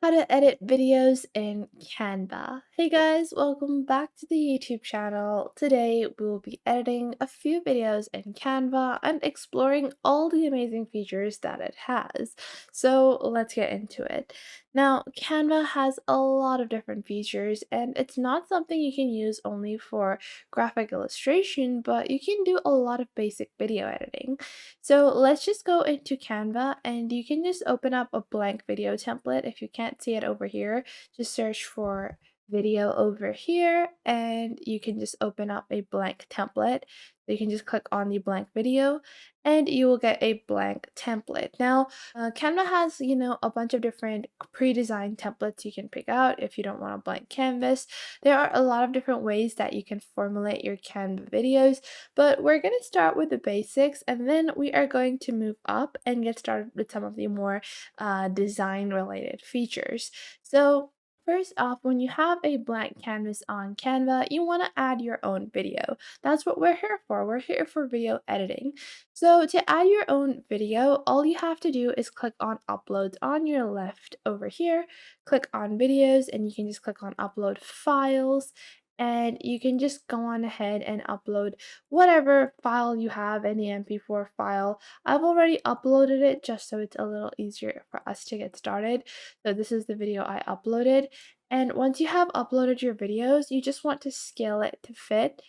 How to edit videos in Canva. Hey guys, welcome back to the YouTube channel. Today we will be editing a few videos in Canva and exploring all the amazing features that it has. So let's get into it. Now, Canva has a lot of different features and it's not something you can use only for graphic illustration, but you can do a lot of basic video editing. So let's just go into Canva and you can just open up a blank video template. If you can't see it over here, just search for video over here and you can just open up a blank template. So you can just click on the blank video and you will get a blank template. Now, Canva has, a bunch of different pre-designed templates you can pick out if you don't want a blank canvas. There are a lot of different ways that you can formulate your Canva videos, but we're going to start with the basics and then we are going to move up and get started with some of the more design related features. So first off, when you have a blank canvas on Canva, you want to add your own video. That's what we're here for. We're here for video editing. So to add your own video, all you have to do is click on uploads on your left over here, click on videos, and you can just click on upload files and you can just go on ahead and upload whatever file you have, any MP4 file. I've already uploaded it just so it's a little easier for us to get started. So this is the video I uploaded. And once you have uploaded your videos, you just want to scale it to fit.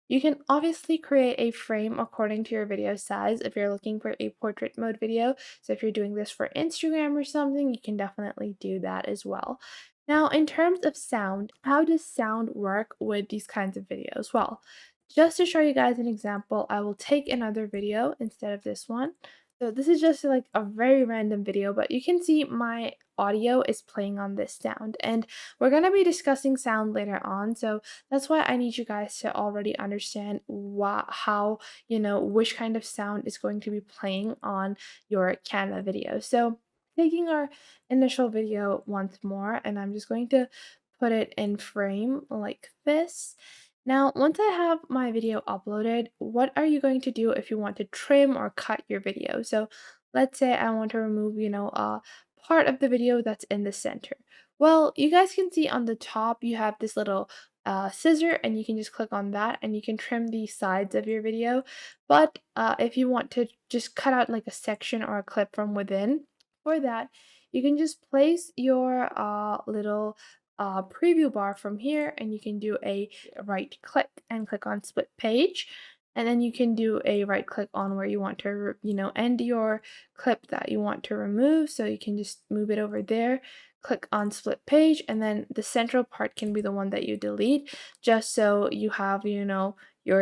You can obviously create a frame according to your video size if you're looking for a portrait mode video. So if you're doing this for Instagram or something, you can definitely do that as well. Now, in terms of sound, how does sound work with these kinds of videos? Well, just to show you guys an example, I will take another video instead of this one. So this is just like a very random video, but you can see my audio is playing on this sound. And we're going to be discussing sound later on. So that's why I need you guys to already understand how, which kind of sound is going to be playing on your Canva video. So taking our initial video once more, and I'm just going to put it in frame like this. Now, once I have my video uploaded, what are you going to do if you want to trim or cut your video? So let's say I want to remove, a part of the video that's in the center. Well, you guys can see on the top, you have this little scissor and you can just click on that and you can trim the sides of your video. But if you want to just cut out like a section or a clip from within, for that, you can just place your little preview bar from here and you can do a right click and click on split page. And then you can do a right click on where you want to, end your clip that you want to remove. So you can just move it over there, click on split page, and then the central part can be the one that you delete just so you have, your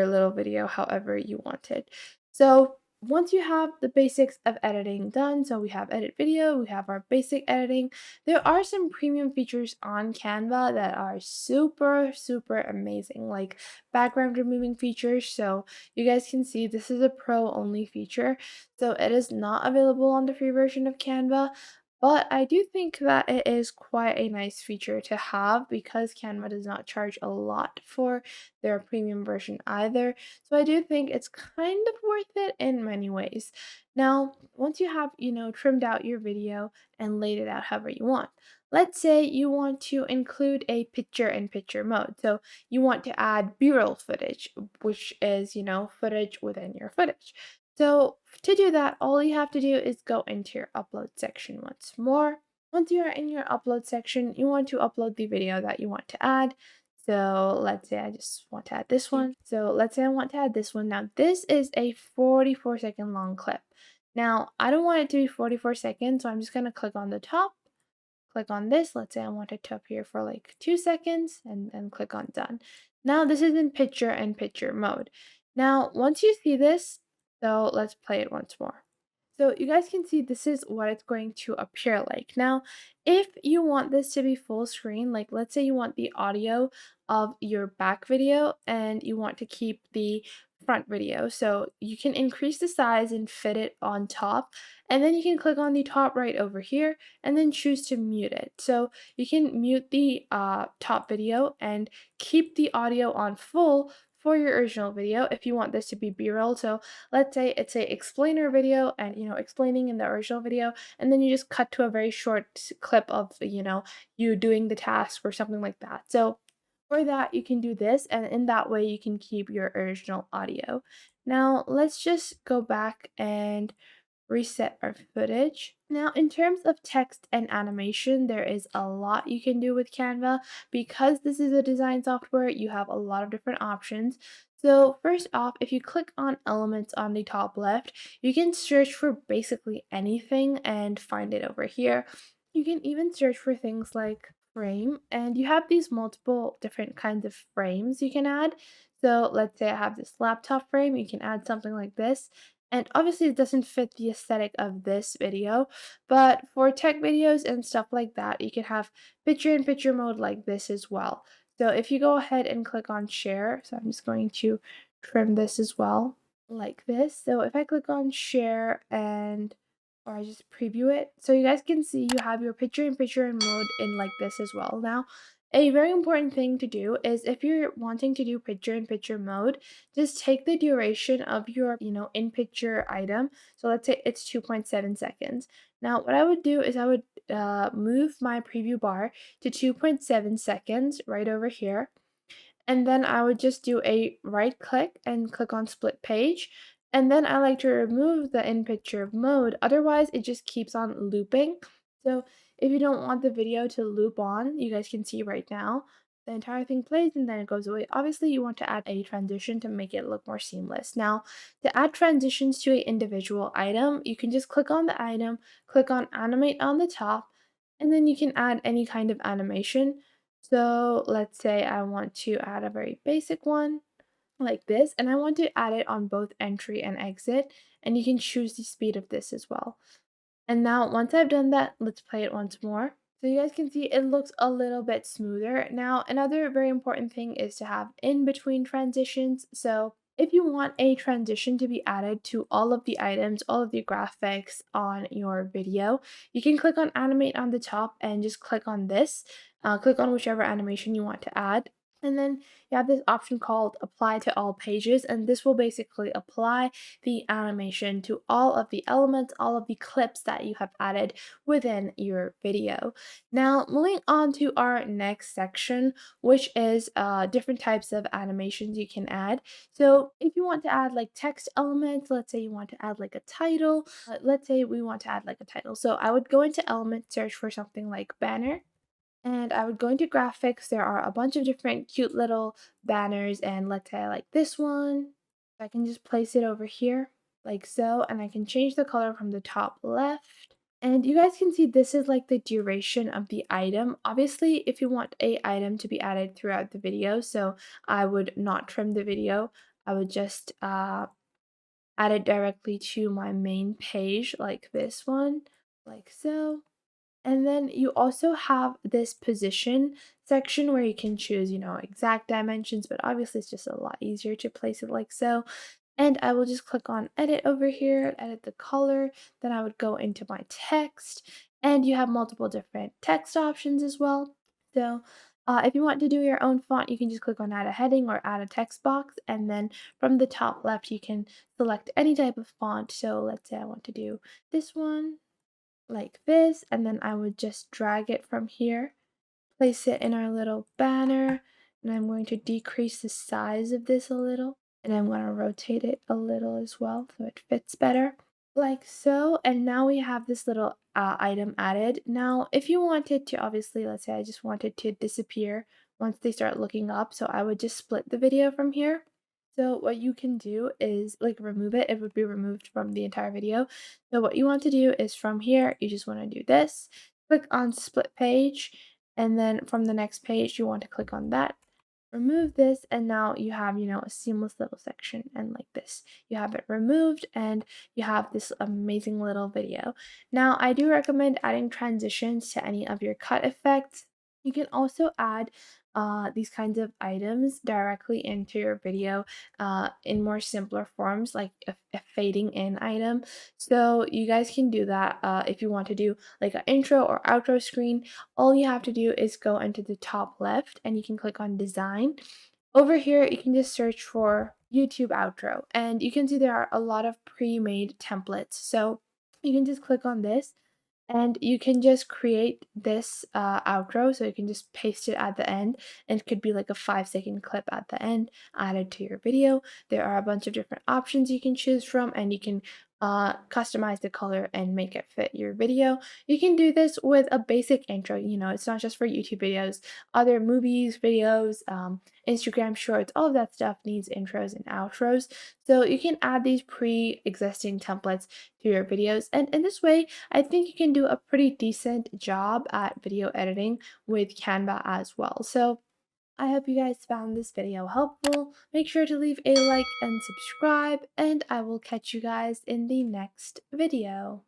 little video however you want it. So once you have the basics of editing done, so we have edit video, we have our basic editing, there are some premium features on Canva that are super, super amazing, like background removing features. So you guys can see this is a pro only feature. So it is not available on the free version of Canva. But I do think that it is quite a nice feature to have because Canva does not charge a lot for their premium version either. So I do think it's kind of worth it in many ways. Now, once you have, trimmed out your video and laid it out however you want, let's say you want to include a picture-in-picture mode. So you want to add B-roll footage, which is, footage within your footage. So to do that, all you have to do is go into your upload section once more. Once you are in your upload section, you want to upload the video that you want to add. So let's say I just want to add this one. So let's say I want to add this one. Now this is a 44-second long clip. Now I don't want it to be 44 seconds, so I'm just going to click on the top, click on this. Let's say I want it to appear for like 2 seconds and then click on done. Now this is in picture-in-picture mode. Now once you see this, so let's play it once more. So you guys can see this is what it's going to appear like. Now, if you want this to be full screen, like let's say you want the audio of your back video and you want to keep the front video. So you can increase the size and fit it on top. And then you can click on the top right over here and then choose to mute it. So you can mute the top video and keep the audio on full for your original video, if you want this to be B-roll, so let's say it's a explainer video and explaining in the original video, and then you just cut to a very short clip of you doing the task or something like that. So for that, you can do this, and in that way, you can keep your original audio. Now, let's just go back and reset our footage. Now, in terms of text and animation, there is a lot you can do with Canva. Because this is a design software, you have a lot of different options. So first off, if you click on elements on the top left, you can search for basically anything and find it over here. You can even search for things like frame, and you have these multiple different kinds of frames you can add. So let's say I have this laptop frame, you can add something like this. And obviously it doesn't fit the aesthetic of this video, but for tech videos and stuff like that, you can have picture in picture mode like this as well. So if you go ahead and click on share, so I'm just going to trim this as well like this. So if I click on share and or I just preview it, so you guys can see you have your picture in picture in mode in like this as well. Now, a very important thing to do is if you're wanting to do picture in picture mode, just take the duration of your, in picture item. So let's say it's 2.7 seconds. Now, what I would do is I would move my preview bar to 2.7 seconds right over here. And then I would just do a right click and click on split page. And then I like to remove the in picture mode. Otherwise, it just keeps on looping. So if you don't want the video to loop on, you guys can see right now, the entire thing plays and then it goes away. Obviously, you want to add a transition to make it look more seamless. Now, to add transitions to an individual item, you can just click on the item, click on animate on the top, and then you can add any kind of animation. So let's say I want to add a very basic one like this, and I want to add it on both entry and exit, and you can choose the speed of this as well. And now once I've done that, let's play it once more. So you guys can see it looks a little bit smoother. Now, another very important thing is to have in between transitions. So if you want a transition to be added to all of the items, all of the graphics on your video, you can click on animate on the top and just click on this. Click on whichever animation you want to add. And then you have this option called apply to all pages, and this will basically apply the animation to all of the elements, all of the clips that you have added within your video. Now, moving on to our next section, which is different types of animations you can add. So if you want to add like text elements, let's say you want to add like a title, let's say we want to add like a title. So I would go into element, search for something like banner, and I would go into graphics. There are a bunch of different cute little banners, and let's say I like this one. I can just place it over here like so, and I can change the color from the top left. And you guys can see this is like the duration of the item. Obviously, if you want a item to be added throughout the video, so I would not trim the video. I would just add it directly to my main page like this one, like so. And then you also have this position section where you can choose, exact dimensions, but obviously it's just a lot easier to place it like so. And I will just click on edit over here, edit the color. Then I would go into my text, and you have multiple different text options as well. So if you want to do your own font, you can just click on add a heading or add a text box. And then from the top left, you can select any type of font. So let's say I want to do this one like this, and then I would just drag it from here, place it in our little banner, and I'm going to decrease the size of this a little, and I'm going to rotate it a little as well so it fits better, like so. And now we have this little item added. Now, if you wanted to, obviously, let's say I just wanted to disappear once they start looking up, so I would just split the video from here. So what you can do is like remove it. It would be removed from the entire video. So what you want to do is from here, you just want to do this. Click on split page, and then from the next page, you want to click on that. Remove this, and now you have, a seamless little section, and like this. You have it removed, and you have this amazing little video. Now, I do recommend adding transitions to any of your cut effects. You can also add these kinds of items directly into your video in more simpler forms, like a fading in item. So you guys can do that if you want to do like an intro or outro screen. All you have to do is go into the top left and you can click on design. Over here, you can just search for YouTube outro, and you can see there are a lot of pre-made templates. So you can just click on this and you can just create this outro. So you can just paste it at the end, and it could be like a 5-second clip at the end added to your video. There are a bunch of different options you can choose from, and you can customize the color and make it fit your video. You can do this with a basic intro. It's not just for YouTube videos, other movies, videos, Instagram shorts, all of that stuff needs intros and outros. So you can add these pre-existing templates to your videos. And in this way, I think you can do a pretty decent job at video editing with Canva as well. So I hope you guys found this video helpful. Make sure to leave a like and subscribe, and I will catch you guys in the next video.